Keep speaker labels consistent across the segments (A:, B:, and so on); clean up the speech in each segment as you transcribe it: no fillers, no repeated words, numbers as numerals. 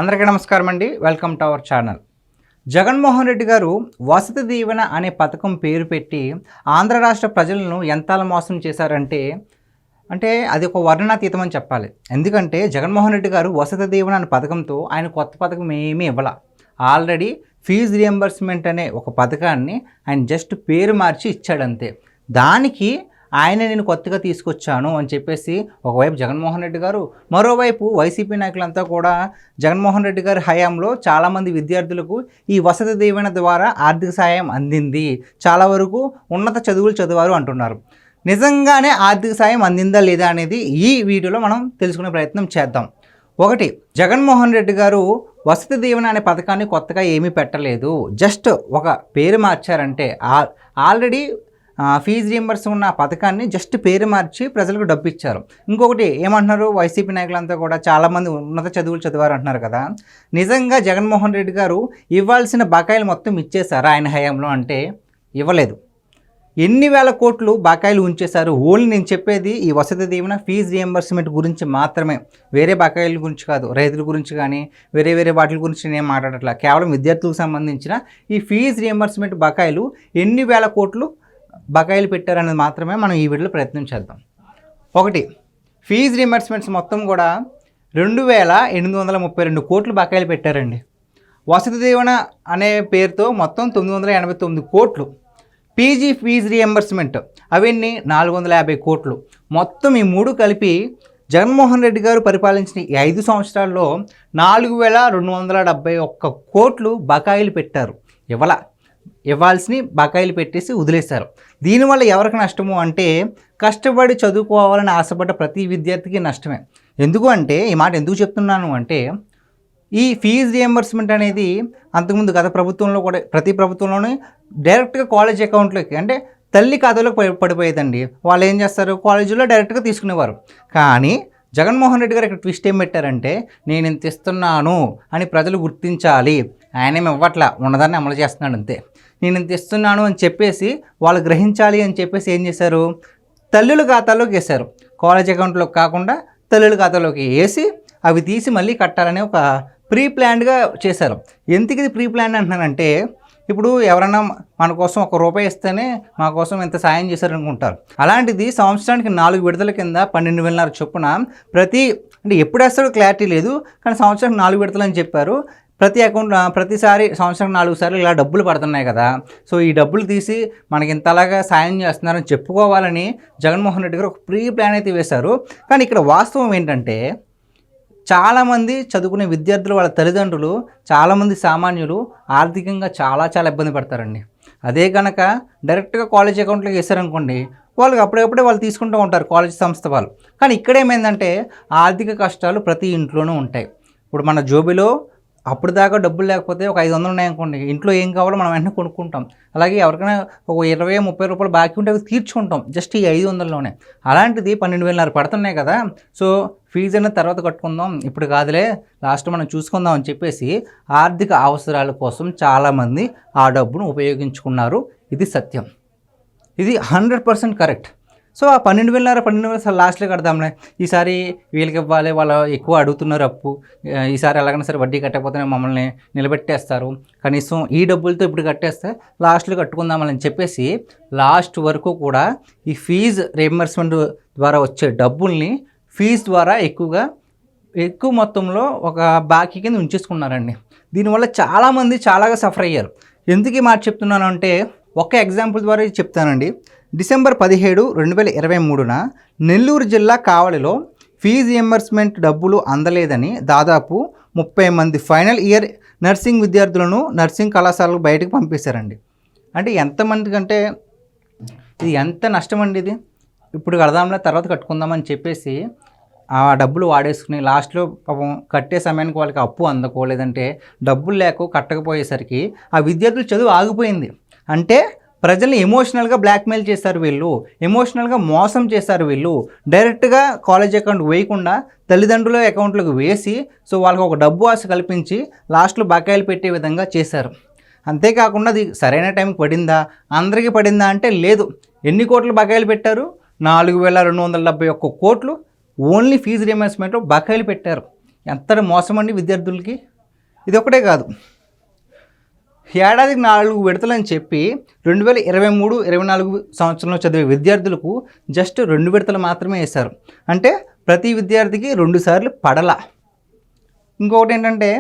A: అందరికీ నమస్కారం అండి. Welcome to our channel. Jaganmohan Reddy గారు వసతి దీవెన అనే పథకం పేరు పెట్టి ఆంధ్ర రాష్ట్ర ప్రజలను ఎంతలా మోసం చేశారంటే అది ఒక వర్ణనాతీతం అని చెప్పాలి. ఎందుకంటే జగన్మోహన్ రెడ్డి గారు వసతి దీవెన అనే పథకంతో ఆయన కొత్త పథకం ఏమీ ఇవ్వాల. ఆల్రెడీ ఫీజు రియంబర్స్మెంట్ అనే ఒక పథకాన్ని ఆయన జస్ట్ పేరు మార్చి ఇచ్చాడంతే. దానికి నేను కొత్తగా తీసుకొచ్చాను అని చెప్పేసి ఒకవైపు జగన్మోహన్ రెడ్డి గారు, మరోవైపు వైసీపీ నాయకులంతా కూడా జగన్మోహన్ రెడ్డి గారి హయాంలో చాలామంది విద్యార్థులకు ఈ వసతి దీవెన ద్వారా ఆర్థిక సాయం అందింది, చాలా వరకు ఉన్నత చదువులు చదివారు అంటున్నారు. నిజంగానే ఆర్థిక సాయం అందిందా లేదా అనేది ఈ వీడియోలో మనం తెలుసుకునే ప్రయత్నం చేద్దాం. ఒకటి, జగన్మోహన్ రెడ్డి గారు వసతి దీవెన అనే పథకాన్ని కొత్తగా ఏమీ పెట్టలేదు, జస్ట్ ఒక పేరు మార్చారంటే. ఆల్రెడీ ఫీజు రియంబర్స్ ఉన్న పథకాన్ని జస్ట్ పేరు మార్చి ప్రజలకు డబ్బు ఇచ్చారు. ఇంకొకటి ఏమంటున్నారు, వైసీపీ నాయకులంతా కూడా చాలామంది ఉన్నత చదువులు చదివారు అంటున్నారు కదా. నిజంగా జగన్మోహన్ రెడ్డి గారు ఇవ్వాల్సిన బకాయిలు మొత్తం ఇచ్చేశారు ఆయన హయాంలో అంటే? ఇవ్వలేదు. ఎన్ని వేల కోట్లు బకాయిలు ఉంచేశారు. ఓన్లీ నేను చెప్పేది ఈ వసతి దీవెన ఫీజు రియంబర్స్మెంట్ గురించి మాత్రమే, వేరే బకాయిల గురించి కాదు. రైతుల గురించి కానీ వేరే వాటి గురించి నేను మాట్లాడట్లా. కేవలం విద్యార్థులకు సంబంధించిన ఈ ఫీజు రియంబర్స్మెంట్ బకాయిలు ఎన్ని వేల కోట్లు బకాయిలు పెట్టారనేది మాత్రమే మనం ఈ వీడియోలో ప్రయత్నం చేద్దాం. ఒకటి, ఫీజు రియంబర్స్మెంట్స్ మొత్తం కూడా 2832 కోట్లు బకాయిలు పెట్టారండి. వసతి దీవెన అనే పేరుతో మొత్తం 989 కోట్లు. పీజీ ఫీజు రియంబర్స్మెంట్ అవన్నీ 450 కోట్లు. మొత్తం ఈ మూడు కలిపి జగన్మోహన్ రెడ్డి గారు పరిపాలించిన ఈ 5 సంవత్సరాల్లో 4271 కోట్లు బకాయిలు పెట్టారు. ఇవ్వాల్సిన బకాయిలు పెట్టేసి వదిలేశారు. దీనివల్ల ఎవరికి నష్టము అంటే, కష్టపడి చదువుకోవాలని ఆశపడ్డ ప్రతి విద్యార్థికి నష్టమే. ఎందుకు అంటే, ఈ మాట ఎందుకు చెప్తున్నాను అంటే, ఈ ఫీజు రియంబర్స్మెంట్ అనేది అంతకుముందు గత ప్రభుత్వంలో కూడా ప్రతి ప్రభుత్వంలోనే డైరెక్ట్గా కాలేజ్ అకౌంట్లోకి అంటే తల్లి ఖాతాలోకి పడిపోయేదండి. వాళ్ళు ఏం చేస్తారు, కాలేజీలో డైరెక్ట్గా తీసుకునేవారు. కానీ జగన్మోహన్ రెడ్డి గారు ఇక్కడ ట్విస్ట్ ఏం పెట్టారంటే, నేను ఇంత ఇస్తున్నాను అని ప్రజలు గుర్తించాలి, ఆయనేమి ఇవ్వట్లా, ఉన్నదాన్ని అమలు చేస్తున్నాడు అంతే. నేను ఇంత ఇస్తున్నాను అని చెప్పేసి వాళ్ళు గ్రహించాలి అని చెప్పేసి ఏం చేశారు, తల్లుల ఖాతాలోకి వేశారు. కాలేజ్ అకౌంట్లోకి కాకుండా తల్లుల ఖాతాలోకి వేసి అవి తీసి మళ్ళీ కట్టాలని ఒక ప్రీ ప్లాన్డ్గా చేశారు. ఎందుకు ఇది ప్రీ ప్లాన్ అంటున్నానంటే, ఇప్పుడు ఎవరైనా మన కోసం ₹1 ఇస్తేనే మా కోసం ఎంత సాయం చేశారనుకుంటారు. అలాంటిది సంవత్సరానికి 4 విడతల కింద 12,500 చొప్పున అంటే ఎప్పుడు వేస్తాడో క్లారిటీ లేదు, కానీ సంవత్సరానికి 4 విడతలు అని చెప్పారు. ప్రతిసారి సంవత్సరం 4 సార్లు ఇలా డబ్బులు పడుతున్నాయి కదా. సో ఈ డబ్బులు తీసి మనకి ఇంతలాగా సాయం చేస్తున్నారని చెప్పుకోవాలని జగన్మోహన్ రెడ్డి గారు ఒక ప్రీ ప్లాన్ అయితే వేశారు. కానీ ఇక్కడ వాస్తవం ఏంటంటే, చాలామంది చదువుకునే విద్యార్థులు, వాళ్ళ తల్లిదండ్రులు, చాలామంది సామాన్యులు ఆర్థికంగా చాలా ఇబ్బంది పడతారండి. అదే కనుక డైరెక్ట్గా కాలేజ్ అకౌంట్లోకి వేసారనుకోండి, వాళ్ళకి అప్పుడప్పుడే వాళ్ళు తీసుకుంటూ ఉంటారు కాలేజ్ సంస్థ వాళ్ళు. కానీ ఇక్కడ ఏమైందంటే, ఆర్థిక కష్టాలు ప్రతి ఇంట్లోనూ ఉంటాయి. ఇప్పుడు మన జోబిలో అప్పుడు దాకా డబ్బులు లేకపోతే ఒక 500 ఉన్నాయనుకోండి, ఇంట్లో ఏం కావాలో మనం వెంటనే కొనుక్కుంటాం. అలాగే ఎవరికైనా ఒక 20-30 రూపాయలు బాకీ ఉంటే అవి తీర్చుకుంటాం జస్ట్ ఈ 500లోనే. అలాంటిది 12,500 పడుతున్నాయి కదా. సో ఫీజు అనేది తర్వాత కట్టుకుందాం, ఇప్పుడు కాదులే, లాస్ట్ మనం చూసుకుందాం అని చెప్పేసి ఆర్థిక అవసరాల కోసం చాలామంది ఆ డబ్బును ఉపయోగించుకున్నారు. ఇది సత్యం, ఇది 100% కరెక్ట్. సో ఆ 12,500 లాస్ట్లో కడదాంలే, ఈసారి వీళ్ళకి ఇవ్వాలి, వాళ్ళు ఎక్కువ అడుగుతున్నారు అప్పు, ఈసారి ఎలాగైనా సరే వడ్డీ కట్టకపోతే మమ్మల్ని నిలబెట్టేస్తారు, కనీసం ఈ డబ్బులతో ఇప్పుడు కట్టేస్తే లాస్ట్లో కట్టుకుందామని చెప్పేసి లాస్ట్ వరకు కూడా ఈ ఫీజు రియంబర్స్మెంట్ ద్వారా వచ్చే డబ్బుల్ని ఫీజు ద్వారా ఎక్కువ మొత్తంలో ఒక బాకీ కింద ఉంచేసుకున్నారండి. దీనివల్ల చాలామంది చాలాగా సఫర్ అయ్యారు. ఎందుకు ఈ మాట చెప్తున్నాను అంటే, ఒక ఎగ్జాంపుల్ ద్వారా చెప్తానండి. డిసెంబర్ 17, 2023న నెల్లూరు జిల్లా కావలిలో ఫీజు రియంబర్స్మెంట్ డబ్బులు అందలేదని దాదాపు 30 మంది ఫైనల్ ఇయర్ నర్సింగ్ విద్యార్థులను నర్సింగ్ కళాశాలకు బయటకు పంపేశారండి. అంటే ఎంతమంది కంటే ఇది ఎంత నష్టం అండి. ఇది ఇప్పుడు కడదాంలో తర్వాత కట్టుకుందామని చెప్పేసి ఆ డబ్బులు వాడేసుకుని లాస్ట్లో పాపం కట్టే సమయానికి వాళ్ళకి అప్పు అందకోలేదంటే డబ్బులు లేక కట్టకపోయేసరికి ఆ విద్యార్థుల చదువు ఆగిపోయింది. అంటే ప్రజల్ని ఎమోషనల్గా బ్లాక్మెయిల్ చేశారు వీళ్ళు, ఎమోషనల్గా మోసం చేశారు వీళ్ళు. డైరెక్ట్గా కాలేజ్ అకౌంట్ వేయకుండా తల్లిదండ్రుల అకౌంట్లకు వేసి, సో వాళ్ళకి ఒక డబ్బు ఆశ కల్పించి లాస్ట్లో బకాయిలు పెట్టే విధంగా చేశారు. అంతేకాకుండా అది సరైన టైంకి పడిందా, అందరికీ పడిందా అంటే లేదు. ఎన్ని కోట్లు బకాయిలు పెట్టారు, 4271 కోట్లు ఓన్లీ ఫీజు రియంబర్స్మెంట్లో బకాయిలు పెట్టారు. ఎంత మోసం అండి విద్యార్థులకి. ఇది ఒకటే కాదు, ఏడాదికి 4 విడతలని చెప్పి 2023-24 సంవత్సరంలో చదివే విద్యార్థులకు జస్ట్ 2 విడతలు మాత్రమే వేశారు. అంటే ప్రతి విద్యార్థికి 2 సార్లు పడల. ఇంకొకటి ఏంటంటే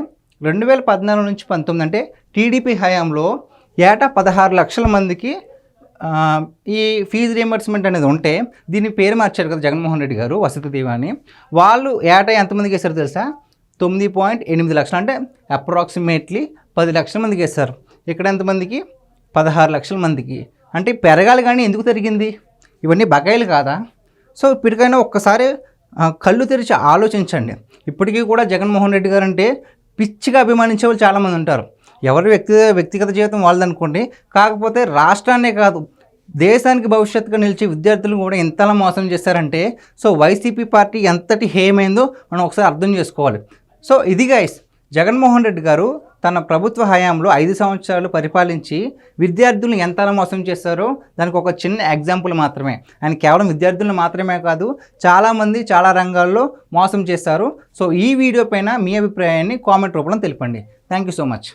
A: 2014-19 అంటే టీడీపీ హయాంలో ఏటా 16 లక్షల మందికి ఈ ఫీజు రియంబర్స్మెంట్ అనేది ఉంటే దీని పేరు మార్చారు కదా జగన్మోహన్ రెడ్డి గారు, వసతి దీవెన అని. వాళ్ళు ఏటా ఎంతమందికి వేశారు తెలుసా? 9.8 లక్షలు, అంటే అప్రాక్సిమేట్లీ 10 లక్షల మందికి వేస్తారు. ఇక్కడ ఎంతమందికి? 16 లక్షల మందికి. అంటే పెరగాలి కానీ ఎందుకు పెరిగింది? ఇవన్నీ బకాయిలు కాదా? సో ఇప్పటికైనా ఒక్కసారి కళ్ళు తెరిచి ఆలోచించండి. ఇప్పటికీ కూడా జగన్మోహన్ రెడ్డి గారు అంటే పిచ్చిగా అభిమానించే వాళ్ళు చాలామంది ఉంటారు. ఎవరి వ్యక్తిగత జీవితం వాళ్ళదనుకోండి. కాకపోతే రాష్ట్రాన్నే కాదు, దేశానికి భవిష్యత్తుగా నిలిచే విద్యార్థులు కూడా ఎంతలా మోసం చేశారంటే సో వైసీపీ పార్టీ ఎంతటి హేమైందో మనం ఒకసారి అర్థం చేసుకోవాలి. సో ఇది గైస్, జగన్మోహన్ రెడ్డి గారు తన ప్రభుత్వ హయాంలో 5 సంవత్సరాలు పరిపాలించి విద్యార్థులను ఎంతలా మోసం చేశారో దానికి ఒక చిన్న ఎగ్జాంపుల్ మాత్రమే. ఆయన కేవలం విద్యార్థులను మాత్రమే కాదు, చాలామంది చాలా రంగాల్లో మోసం చేశారు. సో ఈ వీడియో పైన మీ అభిప్రాయాన్ని కామెంట్ రూపంలో తెలపండి. Thank you so much.